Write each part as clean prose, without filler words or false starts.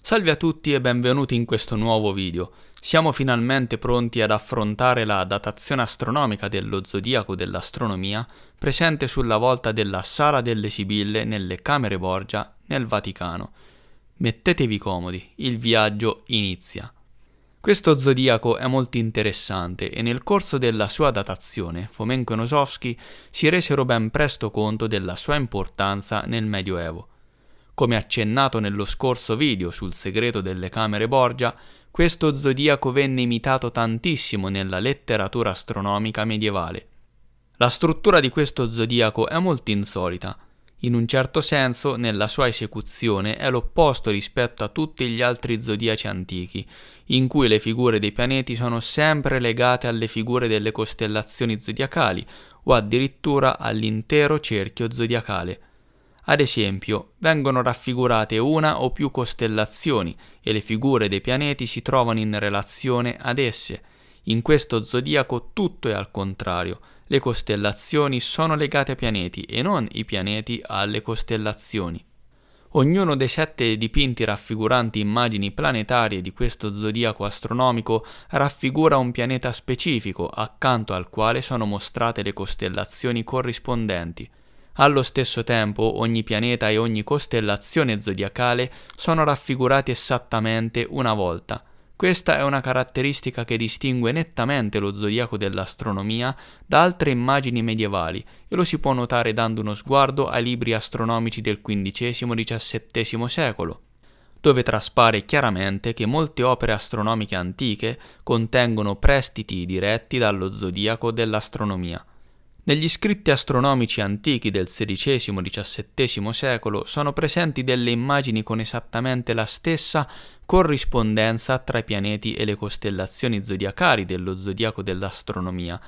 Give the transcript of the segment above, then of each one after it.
Salve a tutti e benvenuti in questo nuovo video. Siamo finalmente pronti ad affrontare la datazione astronomica dello zodiaco dell'astronomia presente sulla volta della Sala delle Sibille nelle Camere Borgia nel Vaticano. Mettetevi comodi, il viaggio inizia. Questo zodiaco è molto interessante e nel corso della sua datazione Fomenko e Nosovsky si resero ben presto conto della sua importanza nel Medioevo. Come accennato nello scorso video sul segreto delle Camere Borgia, questo zodiaco venne imitato tantissimo nella letteratura astronomica medievale. La struttura di questo zodiaco è molto insolita. In un certo senso, nella sua esecuzione è l'opposto rispetto a tutti gli altri zodiaci antichi, in cui le figure dei pianeti sono sempre legate alle figure delle costellazioni zodiacali o addirittura all'intero cerchio zodiacale. Ad esempio, vengono raffigurate una o più costellazioni e le figure dei pianeti si trovano in relazione ad esse. In questo zodiaco tutto è al contrario. Le costellazioni sono legate ai pianeti e non i pianeti alle costellazioni. Ognuno dei 7 dipinti raffiguranti immagini planetarie di questo zodiaco astronomico raffigura un pianeta specifico accanto al quale sono mostrate le costellazioni corrispondenti. Allo stesso tempo ogni pianeta e ogni costellazione zodiacale sono raffigurati esattamente una volta. Questa è una caratteristica che distingue nettamente lo zodiaco dell'astronomia da altre immagini medievali e lo si può notare dando uno sguardo ai libri astronomici del XV-XVII secolo, dove traspare chiaramente che molte opere astronomiche antiche contengono prestiti diretti dallo zodiaco dell'astronomia. Negli scritti astronomici antichi del XVI-XVII secolo sono presenti delle immagini con esattamente la stessa corrispondenza tra i pianeti e le costellazioni zodiacali dello zodiaco dell'astronomia,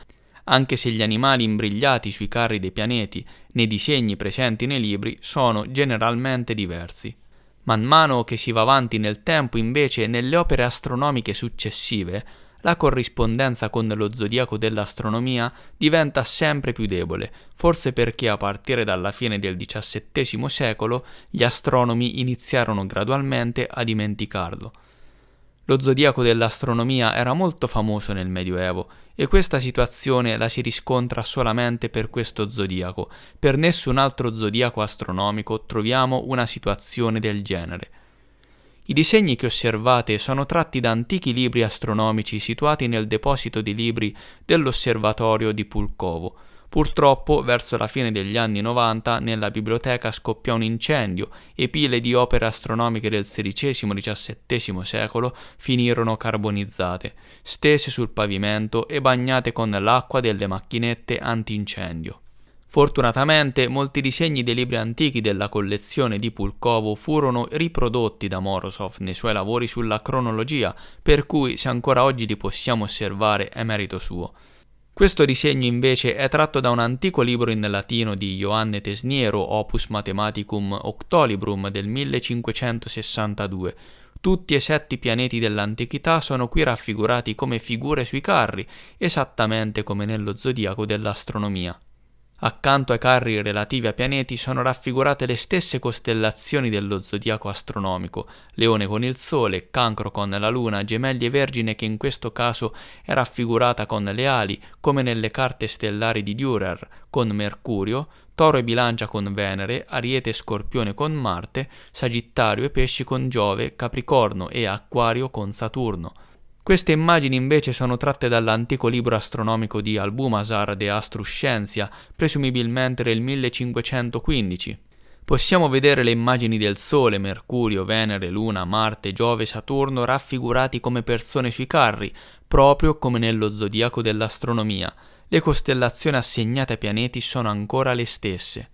anche se gli animali imbrigliati sui carri dei pianeti nei disegni presenti nei libri sono generalmente diversi. Man mano che si va avanti nel tempo, invece, nelle opere astronomiche successive, la corrispondenza con lo zodiaco dell'astronomia diventa sempre più debole, forse perché a partire dalla fine del XVII secolo gli astronomi iniziarono gradualmente a dimenticarlo. Lo zodiaco dell'astronomia era molto famoso nel Medioevo e questa situazione la si riscontra solamente per questo zodiaco. Per nessun altro zodiaco astronomico troviamo una situazione del genere. I disegni che osservate sono tratti da antichi libri astronomici situati nel deposito di libri dell'osservatorio di Pulkovo. Purtroppo, verso la fine degli anni 90, nella biblioteca scoppiò un incendio e pile di opere astronomiche del XVI-XVII secolo finirono carbonizzate, stese sul pavimento e bagnate con l'acqua delle macchinette antincendio. Fortunatamente molti disegni dei libri antichi della collezione di Pulkovo furono riprodotti da Morozov nei suoi lavori sulla cronologia, per cui se ancora oggi li possiamo osservare è merito suo. Questo disegno invece è tratto da un antico libro in latino di Ioanne Tesniero, Opus Mathematicum Octolibrum del 1562. Tutti e 7 pianeti dell'antichità sono qui raffigurati come figure sui carri, esattamente come nello zodiaco dell'astronomia. Accanto ai carri relativi ai pianeti sono raffigurate le stesse costellazioni dello zodiaco astronomico, Leone con il Sole, Cancro con la Luna, Gemelli e Vergine che in questo caso è raffigurata con le ali, come nelle carte stellari di Dürer, con Mercurio, Toro e Bilancia con Venere, Ariete e Scorpione con Marte, Sagittario e Pesci con Giove, Capricorno e Acquario con Saturno. Queste immagini invece sono tratte dall'antico libro astronomico di Albumazar de Astrum Scientia, presumibilmente del 1515. Possiamo vedere le immagini del Sole, Mercurio, Venere, Luna, Marte, Giove e Saturno raffigurati come persone sui carri, proprio come nello zodiaco dell'astronomia. Le costellazioni assegnate ai pianeti sono ancora le stesse.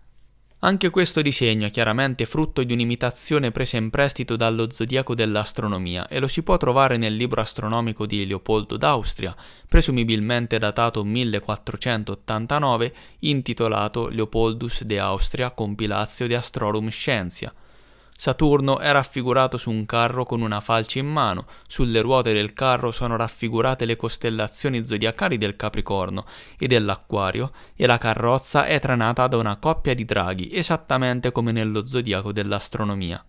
Anche questo disegno è chiaramente frutto di un'imitazione presa in prestito dallo zodiaco dell'astronomia e lo si può trovare nel libro astronomico di Leopoldo d'Austria, presumibilmente datato 1489, intitolato Leopoldus de Austria Compilatio de Astrorum Scientia. Saturno è raffigurato su un carro con una falce in mano, sulle ruote del carro sono raffigurate le costellazioni zodiacali del Capricorno e dell'Acquario e la carrozza è trainata da una coppia di draghi, esattamente come nello zodiaco dell'astronomia.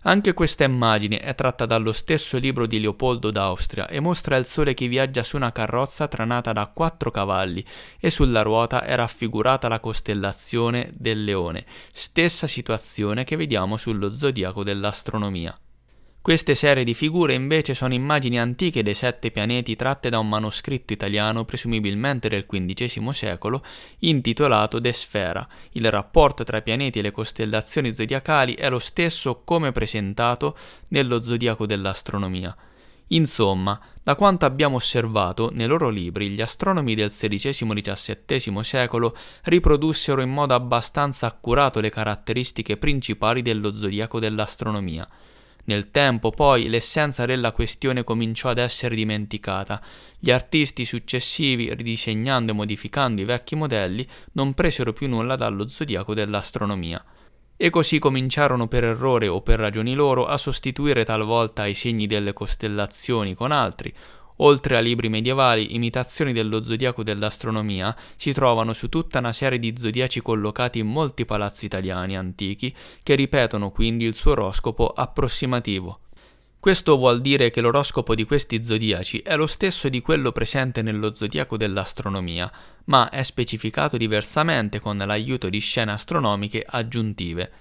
Anche questa immagine è tratta dallo stesso libro di Leopoldo d'Austria e mostra il sole che viaggia su una carrozza tranata da 4 cavalli e sulla ruota è raffigurata la costellazione del Leone, stessa situazione che vediamo sullo zodiaco dell'astronomia. Queste serie di figure invece sono immagini antiche dei 7 pianeti tratte da un manoscritto italiano presumibilmente del XV secolo intitolato De Sfera. Il rapporto tra i pianeti e le costellazioni zodiacali è lo stesso come presentato nello zodiaco dell'astronomia. Insomma, da quanto abbiamo osservato, nei loro libri gli astronomi del XVI-XVII secolo riprodussero in modo abbastanza accurato le caratteristiche principali dello zodiaco dell'astronomia. Nel tempo, poi, l'essenza della questione cominciò ad essere dimenticata. Gli artisti successivi, ridisegnando e modificando i vecchi modelli, non presero più nulla dallo zodiaco dell'astronomia. E così cominciarono per errore o per ragioni loro a sostituire talvolta i segni delle costellazioni con altri. Oltre a libri medievali, imitazioni dello zodiaco dell'astronomia si trovano su tutta una serie di zodiaci collocati in molti palazzi italiani antichi che ripetono quindi il suo oroscopo approssimativo. Questo vuol dire che l'oroscopo di questi zodiaci è lo stesso di quello presente nello zodiaco dell'astronomia, ma è specificato diversamente con l'aiuto di scene astronomiche aggiuntive.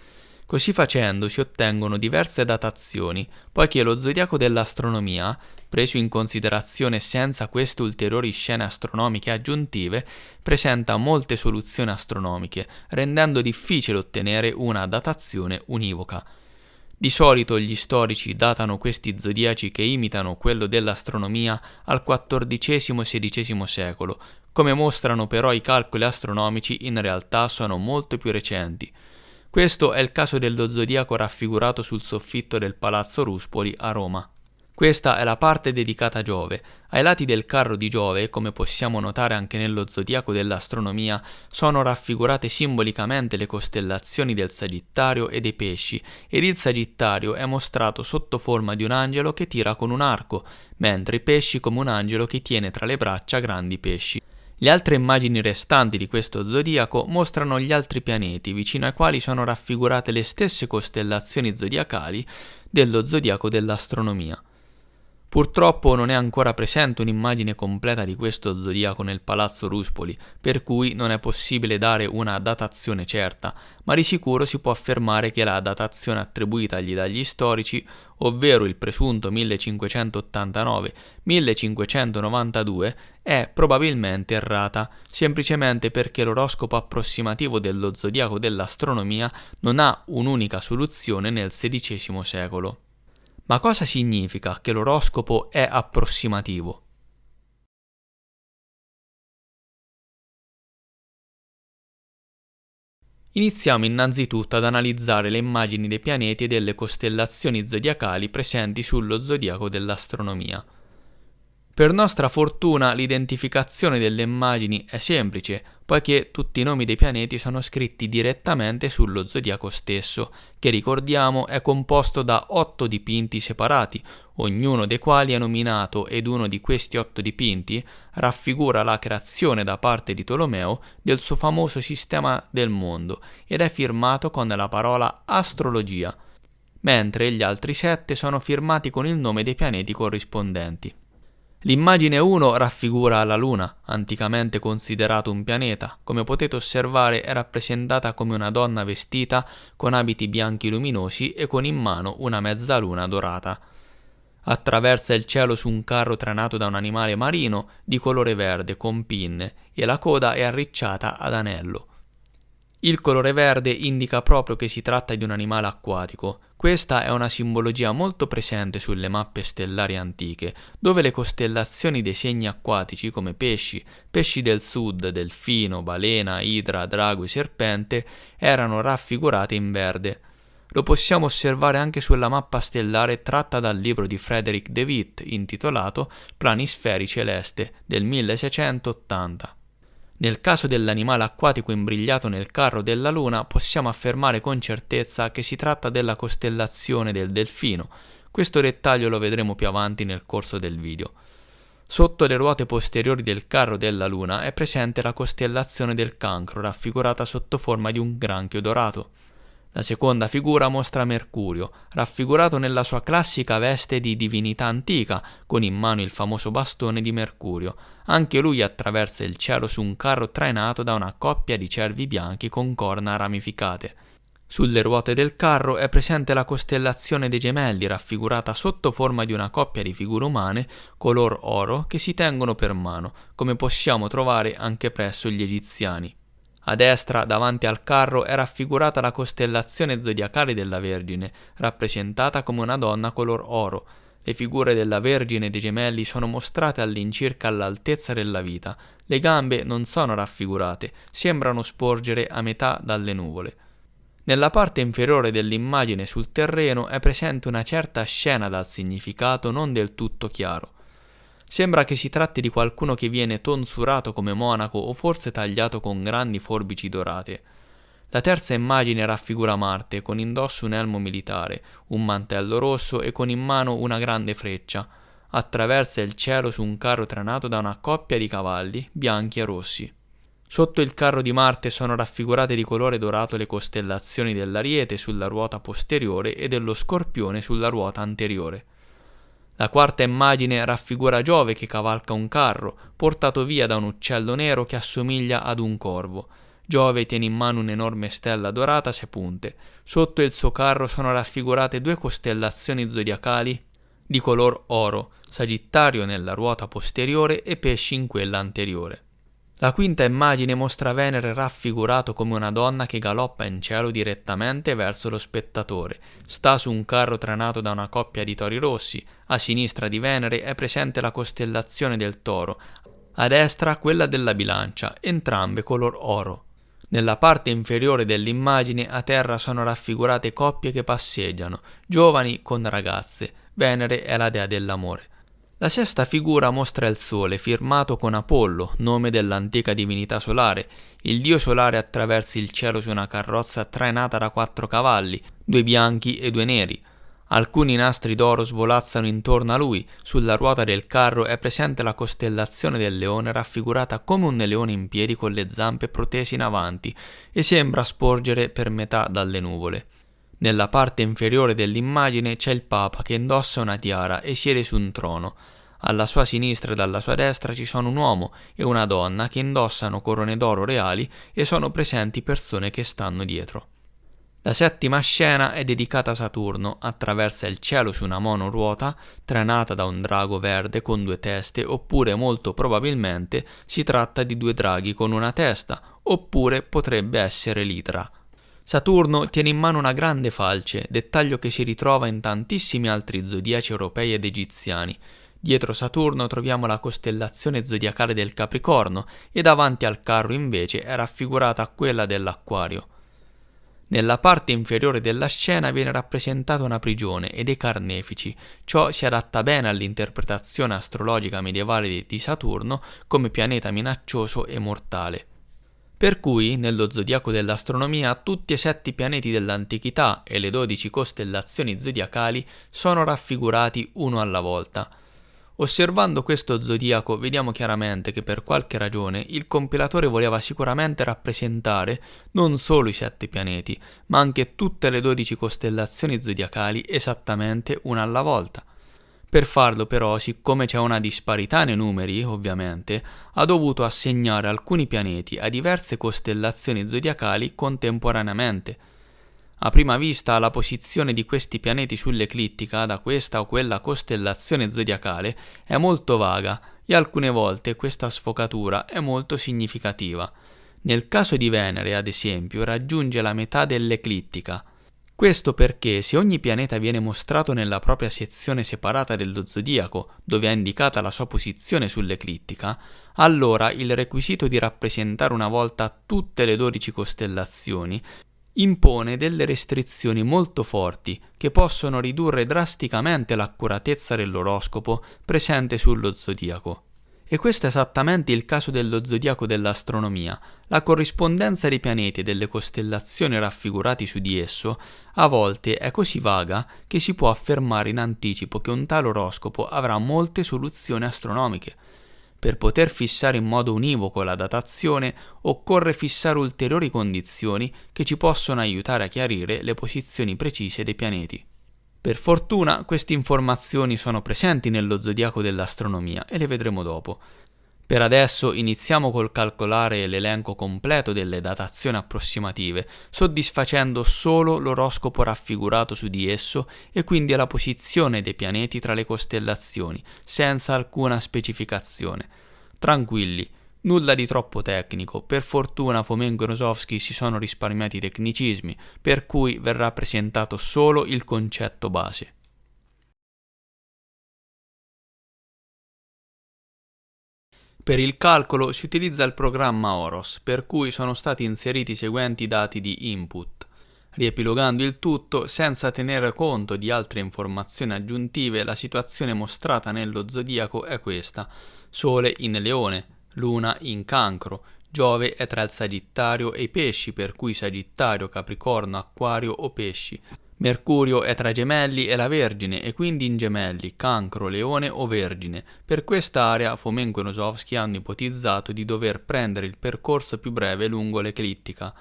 Così facendo si ottengono diverse datazioni, poiché lo zodiaco dell'astronomia, preso in considerazione senza queste ulteriori scene astronomiche aggiuntive, presenta molte soluzioni astronomiche, rendendo difficile ottenere una datazione univoca. Di solito gli storici datano questi zodiaci che imitano quello dell'astronomia al XIV-XVI secolo, come mostrano però i calcoli astronomici in realtà sono molto più recenti. Questo è il caso dello zodiaco raffigurato sul soffitto del Palazzo Ruspoli a Roma. Questa è la parte dedicata a Giove. Ai lati del carro di Giove, come possiamo notare anche nello zodiaco dell'astronomia, sono raffigurate simbolicamente le costellazioni del Sagittario e dei Pesci, ed il Sagittario è mostrato sotto forma di un angelo che tira con un arco, mentre i Pesci come un angelo che tiene tra le braccia grandi pesci. Le altre immagini restanti di questo zodiaco mostrano gli altri pianeti, vicino ai quali sono raffigurate le stesse costellazioni zodiacali dello zodiaco dell'astronomia. Purtroppo non è ancora presente un'immagine completa di questo zodiaco nel Palazzo Ruspoli, per cui non è possibile dare una datazione certa, ma di sicuro si può affermare che la datazione attribuitagli dagli storici, ovvero il presunto 1589-1592, è probabilmente errata, semplicemente perché l'oroscopo approssimativo dello zodiaco dell'astronomia non ha un'unica soluzione nel XVI secolo. Ma cosa significa che l'oroscopo è approssimativo? Iniziamo innanzitutto ad analizzare le immagini dei pianeti e delle costellazioni zodiacali presenti sullo zodiaco dell'astronomia. Per nostra fortuna l'identificazione delle immagini è semplice, poiché tutti i nomi dei pianeti sono scritti direttamente sullo zodiaco stesso, che ricordiamo è composto da 8 dipinti separati, ognuno dei quali è nominato ed uno di questi 8 dipinti raffigura la creazione da parte di Tolomeo del suo famoso sistema del mondo ed è firmato con la parola astrologia, mentre gli altri 7 sono firmati con il nome dei pianeti corrispondenti. L'immagine 1 raffigura la Luna, anticamente considerato un pianeta. Come potete osservare è rappresentata come una donna vestita con abiti bianchi luminosi e con in mano una mezzaluna dorata. Attraversa il cielo su un carro tranato da un animale marino di colore verde con pinne e la coda è arricciata ad anello. Il colore verde indica proprio che si tratta di un animale acquatico. Questa è una simbologia molto presente sulle mappe stellari antiche, dove le costellazioni dei segni acquatici come pesci, pesci del sud, delfino, balena, idra, drago e serpente erano raffigurate in verde. Lo possiamo osservare anche sulla mappa stellare tratta dal libro di Frederick de Witt intitolato Planisferi celeste del 1680. Nel caso dell'animale acquatico imbrigliato nel carro della Luna possiamo affermare con certezza che si tratta della costellazione del Delfino. Questo dettaglio lo vedremo più avanti nel corso del video. Sotto le ruote posteriori del carro della Luna è presente la costellazione del Cancro raffigurata sotto forma di un granchio dorato. La seconda figura mostra Mercurio, raffigurato nella sua classica veste di divinità antica, con in mano il famoso bastone di Mercurio. Anche lui attraversa il cielo su un carro trainato da una coppia di cervi bianchi con corna ramificate. Sulle ruote del carro è presente la costellazione dei Gemelli, raffigurata sotto forma di una coppia di figure umane color oro che si tengono per mano, come possiamo trovare anche presso gli egiziani. A destra, davanti al carro, è raffigurata la costellazione zodiacale della Vergine, rappresentata come una donna color oro. Le figure della Vergine e dei Gemelli sono mostrate all'incirca all'altezza della vita. Le gambe non sono raffigurate, sembrano sporgere a metà dalle nuvole. Nella parte inferiore dell'immagine sul terreno è presente una certa scena dal significato non del tutto chiaro. Sembra che si tratti di qualcuno che viene tonsurato come monaco o forse tagliato con grandi forbici dorate. La terza immagine raffigura Marte con indosso un elmo militare, un mantello rosso e con in mano una grande freccia. Attraversa il cielo su un carro trainato da una coppia di cavalli bianchi e rossi. Sotto il carro di Marte sono raffigurate di colore dorato le costellazioni dell'Ariete sulla ruota posteriore e dello Scorpione sulla ruota anteriore. La quarta immagine raffigura Giove che cavalca un carro, portato via da un uccello nero che assomiglia ad un corvo. Giove tiene in mano un'enorme stella dorata a 6 punte. Sotto il suo carro sono raffigurate 2 costellazioni zodiacali di color oro, Sagittario nella ruota posteriore e Pesci in quella anteriore. La quinta immagine mostra Venere raffigurato come una donna che galoppa in cielo direttamente verso lo spettatore. Sta su un carro trainato da una coppia di tori rossi. A sinistra di Venere è presente la costellazione del Toro, a destra quella della Bilancia, entrambe color oro. Nella parte inferiore dell'immagine a terra sono raffigurate coppie che passeggiano, giovani con ragazze. Venere è la dea dell'amore. La sesta figura mostra il Sole, firmato con Apollo, nome dell'antica divinità solare. Il dio solare attraversa il cielo su una carrozza trainata da 4 cavalli, 2 bianchi e 2 neri. Alcuni nastri d'oro svolazzano intorno a lui. Sulla ruota del carro è presente la costellazione del leone raffigurata come un leone in piedi con le zampe protese in avanti e sembra sporgere per metà dalle nuvole. Nella parte inferiore dell'immagine c'è il Papa che indossa una tiara e siede su un trono. Alla sua sinistra e dalla sua destra ci sono un uomo e una donna che indossano corone d'oro reali e sono presenti persone che stanno dietro. La settima scena è dedicata a Saturno, attraversa il cielo su una monoruota trainata da un drago verde con 2 teste, oppure molto probabilmente si tratta di 2 draghi con una testa, oppure potrebbe essere l'Idra. Saturno tiene in mano una grande falce, dettaglio che si ritrova in tantissimi altri zodiaci europei ed egiziani. Dietro Saturno troviamo la costellazione zodiacale del Capricorno e davanti al carro invece è raffigurata quella dell'Acquario. Nella parte inferiore della scena viene rappresentata una prigione e dei carnefici. Ciò si adatta bene all'interpretazione astrologica medievale di Saturno come pianeta minaccioso e mortale. Per cui, nello zodiaco dell'astronomia, tutti e 7 pianeti dell'antichità e le 12 costellazioni zodiacali sono raffigurati uno alla volta. Osservando questo zodiaco vediamo chiaramente che per qualche ragione il compilatore voleva sicuramente rappresentare non solo i 7 pianeti, ma anche tutte le 12 costellazioni zodiacali esattamente una alla volta. Per farlo però, siccome c'è una disparità nei numeri, ovviamente, ha dovuto assegnare alcuni pianeti a diverse costellazioni zodiacali contemporaneamente. A prima vista la posizione di questi pianeti sull'eclittica da questa o quella costellazione zodiacale è molto vaga e alcune volte questa sfocatura è molto significativa. Nel caso di Venere, ad esempio, raggiunge la metà dell'eclittica. Questo perché se ogni pianeta viene mostrato nella propria sezione separata dello zodiaco, dove è indicata la sua posizione sull'eclittica, allora il requisito di rappresentare una volta tutte le 12 costellazioni impone delle restrizioni molto forti che possono ridurre drasticamente l'accuratezza dell'oroscopo presente sullo zodiaco. E questo è esattamente il caso dello zodiaco dell'astronomia. La corrispondenza dei pianeti e delle costellazioni raffigurati su di esso a volte è così vaga che si può affermare in anticipo che un tale oroscopo avrà molte soluzioni astronomiche. Per poter fissare in modo univoco la datazione, occorre fissare ulteriori condizioni che ci possono aiutare a chiarire le posizioni precise dei pianeti. Per fortuna queste informazioni sono presenti nello zodiaco dell'astronomia e le vedremo dopo. Per adesso iniziamo col calcolare l'elenco completo delle datazioni approssimative, soddisfacendo solo l'oroscopo raffigurato su di esso e quindi la posizione dei pianeti tra le costellazioni, senza alcuna specificazione. Tranquilli, nulla di troppo tecnico, per fortuna Fomenko e Nosovsky si sono risparmiati i tecnicismi, per cui verrà presentato solo il concetto base. Per il calcolo si utilizza il programma Horos, per cui sono stati inseriti i seguenti dati di input. Riepilogando il tutto, senza tenere conto di altre informazioni aggiuntive, la situazione mostrata nello zodiaco è questa: Sole in Leone, Luna in Cancro, Giove è tra il Sagittario e i Pesci, per cui Sagittario, Capricorno, Acquario o Pesci. Mercurio è tra Gemelli e la Vergine e quindi in Gemelli, Cancro, Leone o Vergine. Per quest'area Fomenko e Nosovsky hanno ipotizzato di dover prendere il percorso più breve lungo l'eclittica.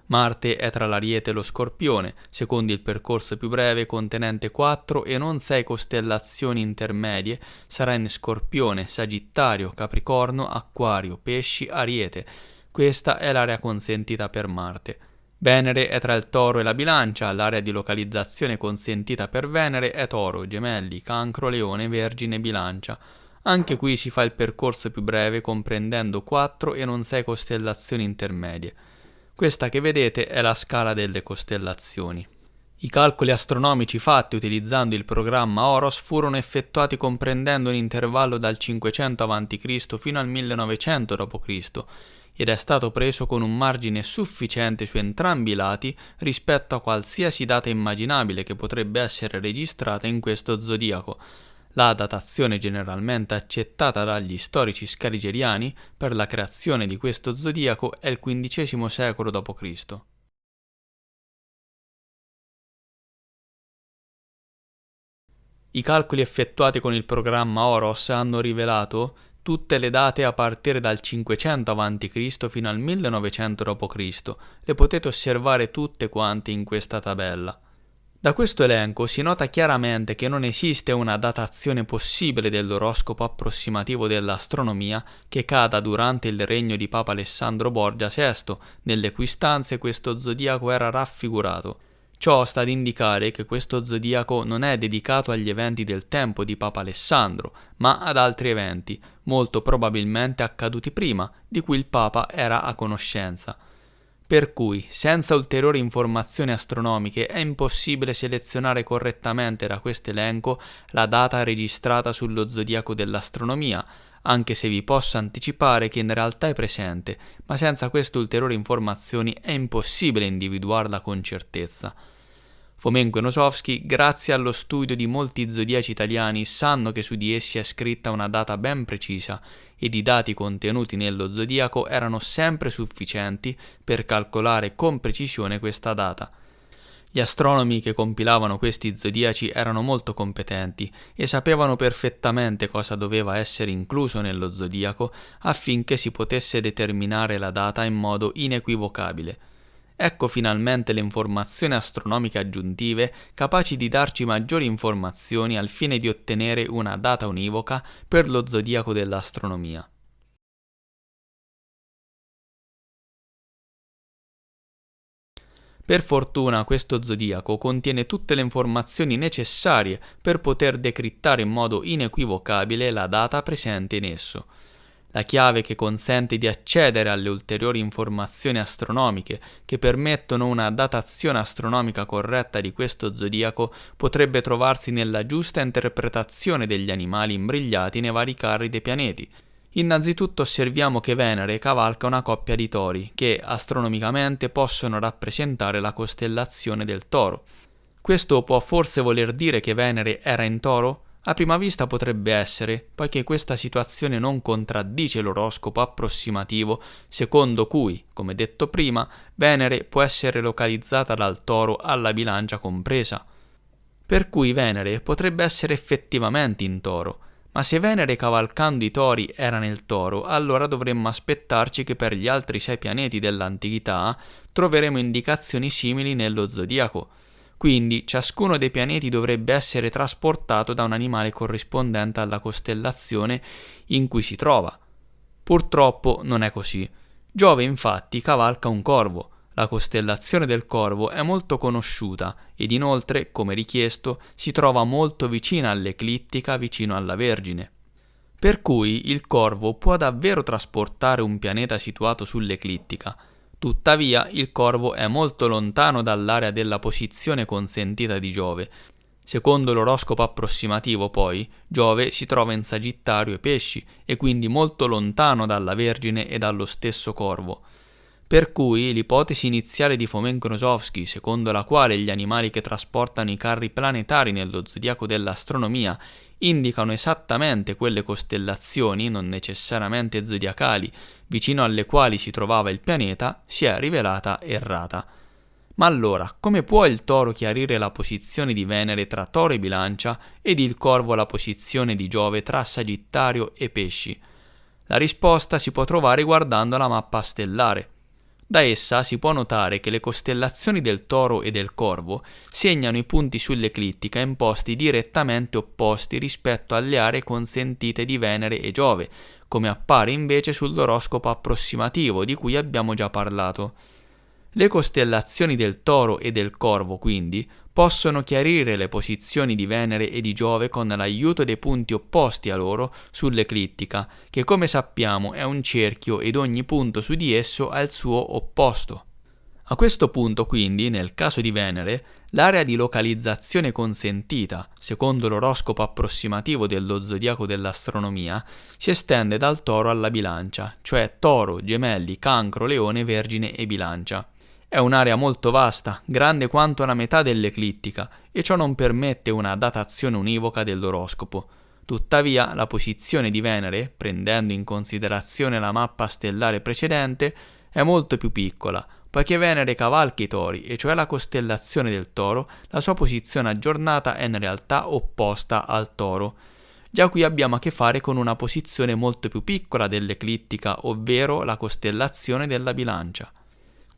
Marte è tra l'Ariete e lo Scorpione, secondo il percorso più breve contenente 4 e non 6 costellazioni intermedie, sarà in Scorpione, Sagittario, Capricorno, Acquario, Pesci, Ariete. Questa è l'area consentita per Marte. Venere è tra il Toro e la Bilancia, l'area di localizzazione consentita per Venere è Toro, Gemelli, Cancro, Leone, Vergine e Bilancia. Anche qui si fa il percorso più breve comprendendo 4 e non 6 costellazioni intermedie. Questa che vedete è la scala delle costellazioni. I calcoli astronomici fatti utilizzando il programma Horos furono effettuati comprendendo un intervallo dal 500 a.C. fino al 1900 d.C. ed è stato preso con un margine sufficiente su entrambi i lati rispetto a qualsiasi data immaginabile che potrebbe essere registrata in questo zodiaco. La datazione generalmente accettata dagli storici scaligeriani per la creazione di questo zodiaco è il XV secolo d.C. I calcoli effettuati con il programma Horos hanno rivelato tutte le date a partire dal 500 a.C. fino al 1900 d.C. Le potete osservare tutte quante in questa tabella. Da questo elenco si nota chiaramente che non esiste una datazione possibile dell'oroscopo approssimativo dell'astronomia che cada durante il regno di Papa Alessandro Borgia VI, nelle cui stanze questo zodiaco era raffigurato. Ciò sta ad indicare che questo zodiaco non è dedicato agli eventi del tempo di Papa Alessandro, ma ad altri eventi, molto probabilmente accaduti prima, di cui il Papa era a conoscenza. Per cui, senza ulteriori informazioni astronomiche, è impossibile selezionare correttamente da questo elenco la data registrata sullo zodiaco dell'astronomia, anche se vi posso anticipare che in realtà è presente, ma senza queste ulteriori informazioni è impossibile individuarla con certezza. Fomenko e Nosovsky, grazie allo studio di molti zodiaci italiani, sanno che su di essi è scritta una data ben precisa ed i dati contenuti nello zodiaco erano sempre sufficienti per calcolare con precisione questa data. Gli astronomi che compilavano questi zodiaci erano molto competenti e sapevano perfettamente cosa doveva essere incluso nello zodiaco affinché si potesse determinare la data in modo inequivocabile. Ecco finalmente le informazioni astronomiche aggiuntive capaci di darci maggiori informazioni al fine di ottenere una data univoca per lo zodiaco dell'astronomia. Per fortuna questo zodiaco contiene tutte le informazioni necessarie per poter decrittare in modo inequivocabile la data presente in esso. La chiave che consente di accedere alle ulteriori informazioni astronomiche che permettono una datazione astronomica corretta di questo zodiaco potrebbe trovarsi nella giusta interpretazione degli animali imbrigliati nei vari carri dei pianeti. Innanzitutto osserviamo che Venere cavalca una coppia di tori che astronomicamente possono rappresentare la costellazione del Toro. Questo può forse voler dire che Venere era in Toro? A prima vista potrebbe essere, poiché questa situazione non contraddice l'oroscopo approssimativo secondo cui, come detto prima, Venere può essere localizzata dal Toro alla Bilancia compresa. Per cui Venere potrebbe essere effettivamente in Toro, Ma se Venere cavalcando i tori era nel Toro, allora dovremmo aspettarci che per gli altri 6 pianeti dell'antichità troveremo indicazioni simili nello zodiaco. Quindi ciascuno dei pianeti dovrebbe essere trasportato da un animale corrispondente alla costellazione in cui si trova. Purtroppo non è così. Giove infatti cavalca un corvo. La costellazione del Corvo è molto conosciuta ed inoltre, come richiesto, si trova molto vicina all'eclittica, vicino alla Vergine. Per cui il Corvo può davvero trasportare un pianeta situato sull'eclittica. Tuttavia, il Corvo è molto lontano dall'area della posizione consentita di Giove. Secondo l'oroscopo approssimativo, poi, Giove si trova in Sagittario e Pesci e quindi molto lontano dalla Vergine e dallo stesso Corvo. Per cui l'ipotesi iniziale di Fomen-Nosovsky, secondo la quale gli animali che trasportano i carri planetari nello zodiaco dell'astronomia indicano esattamente quelle costellazioni, non necessariamente zodiacali, vicino alle quali si trovava il pianeta, si è rivelata errata. Ma allora, come può il Toro chiarire la posizione di Venere tra Toro e Bilancia ed il Corvo la posizione di Giove tra Sagittario e Pesci? La risposta si può trovare guardando la mappa stellare. Da essa si può notare che le costellazioni del Toro e del Corvo segnano i punti sull'eclittica in posti direttamente opposti rispetto alle aree consentite di Venere e Giove, come appare invece sull'oroscopo approssimativo di cui abbiamo già parlato. Le costellazioni del Toro e del Corvo, quindi, possono chiarire le posizioni di Venere e di Giove con l'aiuto dei punti opposti a loro sull'eclittica, che come sappiamo è un cerchio ed ogni punto su di esso ha il suo opposto. A questo punto, quindi, nel caso di Venere, l'area di localizzazione consentita, secondo l'oroscopo approssimativo dello zodiaco dell'astronomia, si estende dal Toro alla Bilancia, cioè Toro, Gemelli, Cancro, Leone, Vergine e Bilancia. È un'area molto vasta, grande quanto la metà dell'eclittica, e ciò non permette una datazione univoca dell'oroscopo. Tuttavia, la posizione di Venere, prendendo in considerazione la mappa stellare precedente, è molto più piccola. Poiché Venere cavalca i tori, e cioè la costellazione del Toro, la sua posizione aggiornata è in realtà opposta al Toro. Già qui abbiamo a che fare con una posizione molto più piccola dell'eclittica, ovvero la costellazione della Bilancia.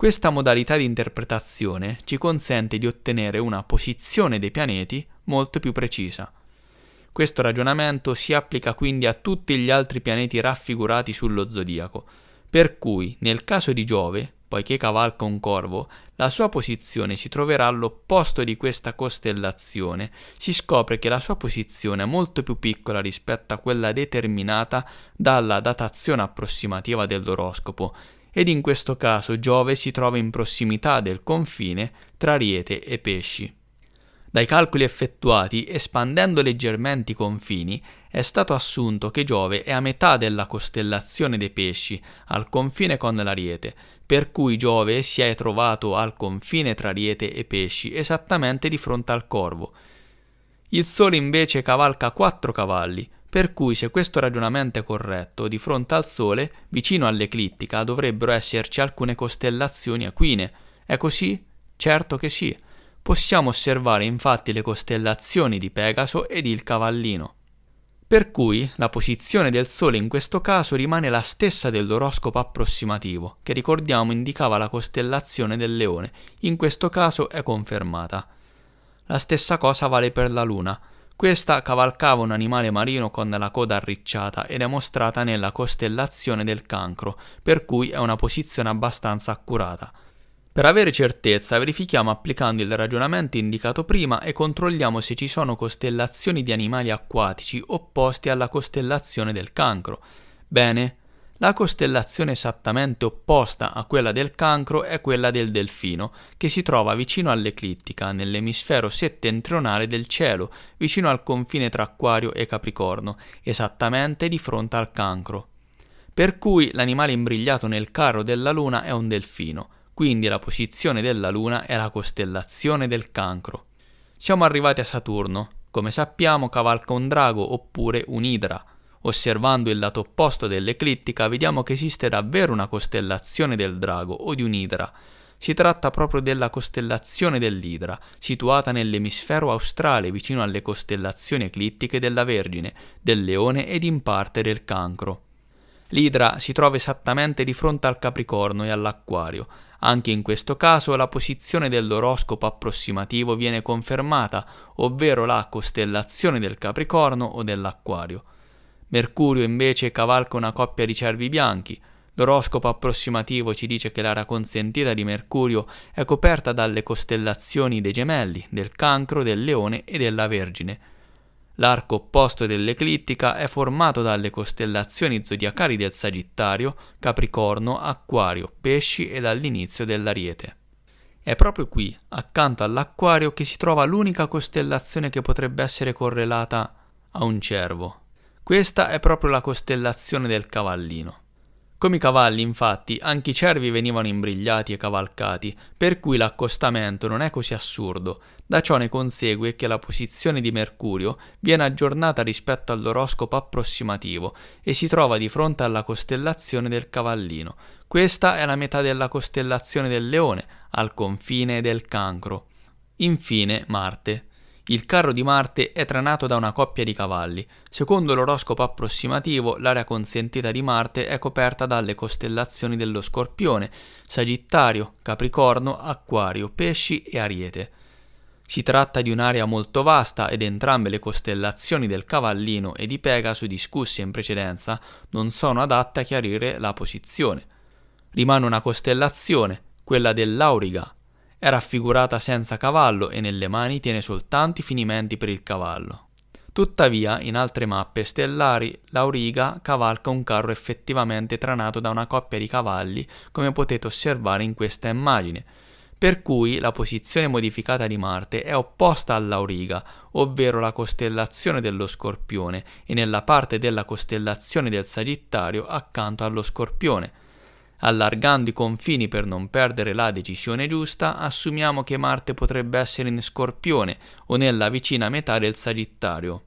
Questa modalità di interpretazione ci consente di ottenere una posizione dei pianeti molto più precisa. Questo ragionamento si applica quindi a tutti gli altri pianeti raffigurati sullo zodiaco, per cui nel caso di Giove, poiché cavalca un corvo, la sua posizione si troverà all'opposto di questa costellazione. Si scopre che la sua posizione è molto più piccola rispetto a quella determinata dalla datazione approssimativa dell'oroscopo, ed in questo caso Giove si trova in prossimità del confine tra Ariete e Pesci. Dai calcoli effettuati, espandendo leggermente i confini, è stato assunto che Giove è a metà della costellazione dei Pesci, al confine con l'Ariete, per cui Giove si è trovato al confine tra Ariete e Pesci, esattamente di fronte al Corvo. Il Sole invece cavalca 4 cavalli, per cui se questo ragionamento è corretto, di fronte al Sole, vicino all'eclittica, dovrebbero esserci alcune costellazioni aquine. È così? Certo che sì. Possiamo osservare infatti le costellazioni di Pegaso ed il Cavallino. Per cui la posizione del Sole in questo caso rimane la stessa dell'oroscopo approssimativo, che ricordiamo indicava la costellazione del Leone, in questo caso è confermata. La stessa cosa vale per la Luna. Questa cavalcava un animale marino con la coda arricciata ed è mostrata nella costellazione del Cancro, per cui è una posizione abbastanza accurata. Per avere certezza verifichiamo applicando il ragionamento indicato prima e controlliamo se ci sono costellazioni di animali acquatici opposti alla costellazione del Cancro. Bene, la costellazione esattamente opposta a quella del Cancro è quella del Delfino, che si trova vicino all'eclittica, nell'emisfero settentrionale del cielo, vicino al confine tra Acquario e Capricorno, esattamente di fronte al Cancro. Per cui l'animale imbrigliato nel carro della Luna è un delfino, quindi la posizione della Luna è la costellazione del Cancro. Siamo arrivati a Saturno. Come sappiamo cavalca un drago oppure un'idra. Osservando il lato opposto dell'eclittica vediamo che esiste davvero una costellazione del drago o di un'idra. Si tratta proprio della costellazione dell'Idra, situata nell'emisfero australe vicino alle costellazioni eclittiche della Vergine, del Leone ed in parte del Cancro. L'Idra si trova esattamente di fronte al Capricorno e all'Acquario. Anche in questo caso la posizione dell'oroscopo approssimativo viene confermata, ovvero la costellazione del Capricorno o dell'Acquario. Mercurio invece cavalca una coppia di cervi bianchi. L'oroscopo approssimativo ci dice che l'area consentita di Mercurio è coperta dalle costellazioni dei Gemelli, del Cancro, del Leone e della Vergine. L'arco opposto dell'eclittica è formato dalle costellazioni zodiacali del Sagittario, Capricorno, Acquario, Pesci e dall'inizio dell'Ariete. È proprio qui, accanto all'Acquario, che si trova l'unica costellazione che potrebbe essere correlata a un cervo. Questa è proprio la costellazione del Cavallino. Come i cavalli, infatti, anche i cervi venivano imbrigliati e cavalcati, per cui l'accostamento non è così assurdo. Da ciò ne consegue che la posizione di Mercurio viene aggiornata rispetto all'oroscopo approssimativo e si trova di fronte alla costellazione del Cavallino. Questa è la metà della costellazione del Leone, al confine del Cancro. Infine, Marte. Il carro di Marte è tranato da una coppia di cavalli. Secondo l'oroscopo approssimativo, l'area consentita di Marte è coperta dalle costellazioni dello Scorpione, Sagittario, Capricorno, Acquario, Pesci e Ariete. Si tratta di un'area molto vasta ed entrambe le costellazioni del Cavallino e di Pegaso discusse in precedenza non sono adatte a chiarire la posizione. Rimane una costellazione, quella dell'Auriga. È raffigurata senza cavallo e nelle mani tiene soltanto i finimenti per il cavallo. Tuttavia, in altre mappe stellari, l'Auriga cavalca un carro effettivamente tranato da una coppia di cavalli, come potete osservare in questa immagine, per cui la posizione modificata di Marte è opposta all'Auriga, ovvero la costellazione dello Scorpione, e nella parte della costellazione del Sagittario accanto allo Scorpione. Allargando i confini per non perdere la decisione giusta, assumiamo che Marte potrebbe essere in Scorpione o nella vicina metà del Sagittario.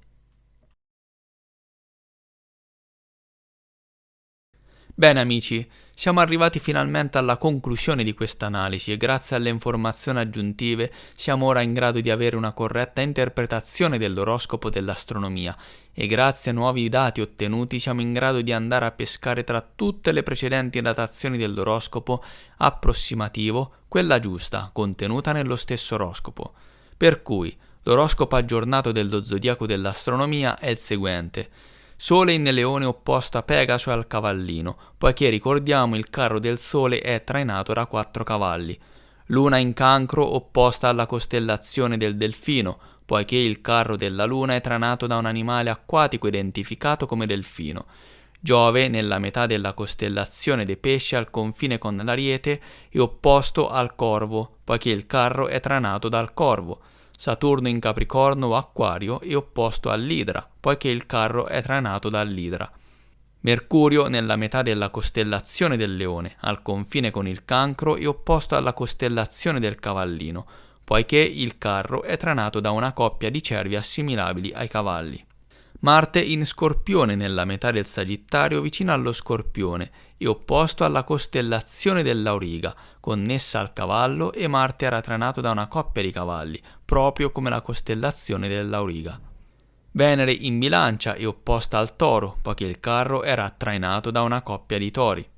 Bene amici, siamo arrivati finalmente alla conclusione di questa analisi e grazie alle informazioni aggiuntive siamo ora in grado di avere una corretta interpretazione dell'oroscopo dell'astronomia e grazie ai nuovi dati ottenuti siamo in grado di andare a pescare tra tutte le precedenti datazioni dell'oroscopo approssimativo quella giusta, contenuta nello stesso oroscopo. Per cui l'oroscopo aggiornato dello zodiaco dell'astronomia è il seguente: Sole in Leone opposto a Pegaso e al Cavallino, poiché ricordiamo il carro del Sole è trainato da 4 cavalli. Luna in Cancro opposta alla costellazione del Delfino, poiché il carro della Luna è tranato da un animale acquatico identificato come delfino. Giove nella metà della costellazione dei Pesci al confine con l'Ariete è opposto al Corvo, poiché il carro è tranato dal Corvo. Saturno in Capricorno o Acquario è opposto all'Idra, poiché il carro è tranato dall'Idra. Mercurio nella metà della costellazione del Leone, al confine con il Cancro, è opposto alla costellazione del Cavallino, poiché il carro è tranato da una coppia di cervi assimilabili ai cavalli. Marte in Scorpione nella metà del Sagittario vicino allo Scorpione e opposto alla costellazione dell'Auriga, connessa al cavallo, e Marte era tranato da una coppia di cavalli, proprio come la costellazione dell'Auriga. Venere in Bilancia e opposta al Toro, poiché il carro era trainato da una coppia di tori.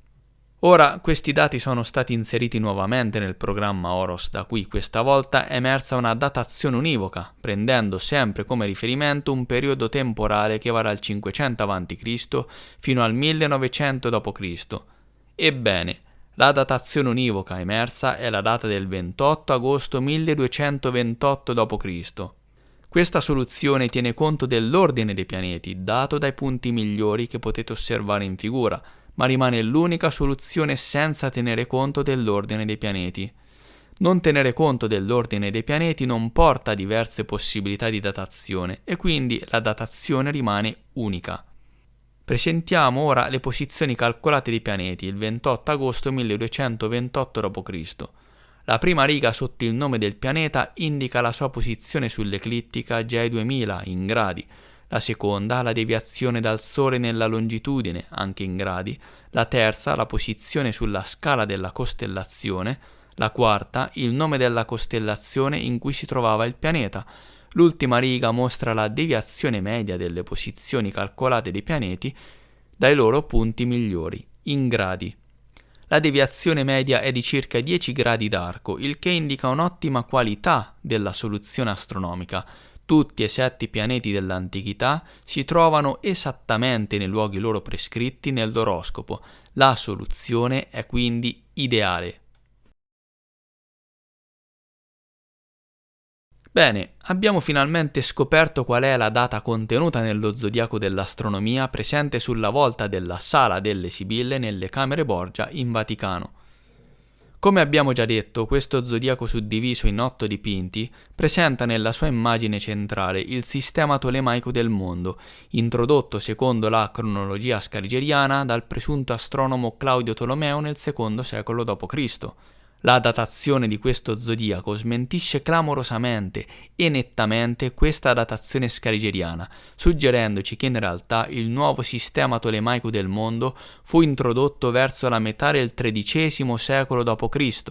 Ora questi dati sono stati inseriti nuovamente nel programma Horos, da cui questa volta è emersa una datazione univoca, prendendo sempre come riferimento un periodo temporale che va dal 500 a.C. fino al 1900 d.C. Ebbene, la datazione univoca emersa è la data del 28 agosto 1228 d.C. Questa soluzione tiene conto dell'ordine dei pianeti, dato dai punti migliori che potete osservare in figura, ma rimane l'unica soluzione senza tenere conto dell'ordine dei pianeti. Non tenere conto dell'ordine dei pianeti non porta a diverse possibilità di datazione e quindi la datazione rimane unica. Presentiamo ora le posizioni calcolate dei pianeti il 28 agosto 1228 d.C. La prima riga sotto il nome del pianeta indica la sua posizione sull'eclittica J2000 in gradi, la seconda la deviazione dal Sole nella longitudine, anche in gradi, la terza la posizione sulla scala della costellazione, La quarta, il nome della costellazione in cui si trovava il pianeta. L'ultima riga mostra la deviazione media delle posizioni calcolate dei pianeti dai loro punti migliori, in gradi. La deviazione media è di circa 10 gradi d'arco, il che indica un'ottima qualità della soluzione astronomica. Tutti e 7 pianeti dell'antichità si trovano esattamente nei luoghi loro prescritti nell'oroscopo. La soluzione è quindi ideale. Bene, abbiamo finalmente scoperto qual è la data contenuta nello zodiaco dell'astronomia presente sulla volta della Sala delle Sibille nelle Camere Borgia in Vaticano. Come abbiamo già detto, questo zodiaco suddiviso in 8 dipinti presenta nella sua immagine centrale il sistema tolemaico del mondo, introdotto secondo la cronologia scarigeriana dal presunto astronomo Claudio Tolomeo nel II secolo d.C. La datazione di questo zodiaco smentisce clamorosamente e nettamente questa datazione scarigeriana, suggerendoci che in realtà il nuovo sistema tolemaico del mondo fu introdotto verso la metà del XIII secolo d.C.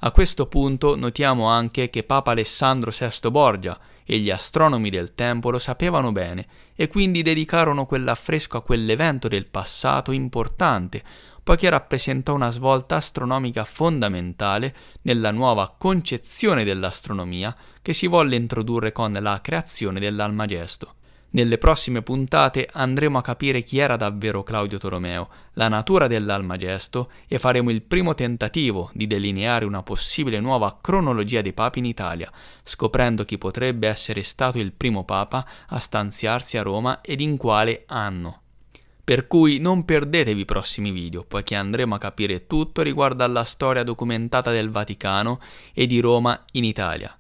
A questo punto notiamo anche che Papa Alessandro VI Borgia e gli astronomi del tempo lo sapevano bene e quindi dedicarono quell'affresco a quell'evento del passato importante, poiché rappresentò una svolta astronomica fondamentale nella nuova concezione dell'astronomia che si volle introdurre con la creazione dell'Almagesto. Nelle prossime puntate andremo a capire chi era davvero Claudio Tolomeo, la natura dell'Almagesto e faremo il primo tentativo di delineare una possibile nuova cronologia dei papi in Italia, scoprendo chi potrebbe essere stato il primo papa a stanziarsi a Roma ed in quale anno. Per cui non perdetevi i prossimi video, poiché andremo a capire tutto riguardo alla storia documentata del Vaticano e di Roma in Italia.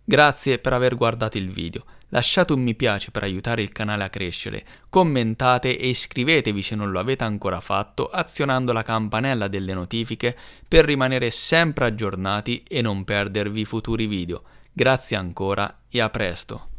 Grazie per aver guardato il video, lasciate un mi piace per aiutare il canale a crescere, commentate e iscrivetevi se non lo avete ancora fatto azionando la campanella delle notifiche per rimanere sempre aggiornati e non perdervi i futuri video. Grazie ancora e a presto!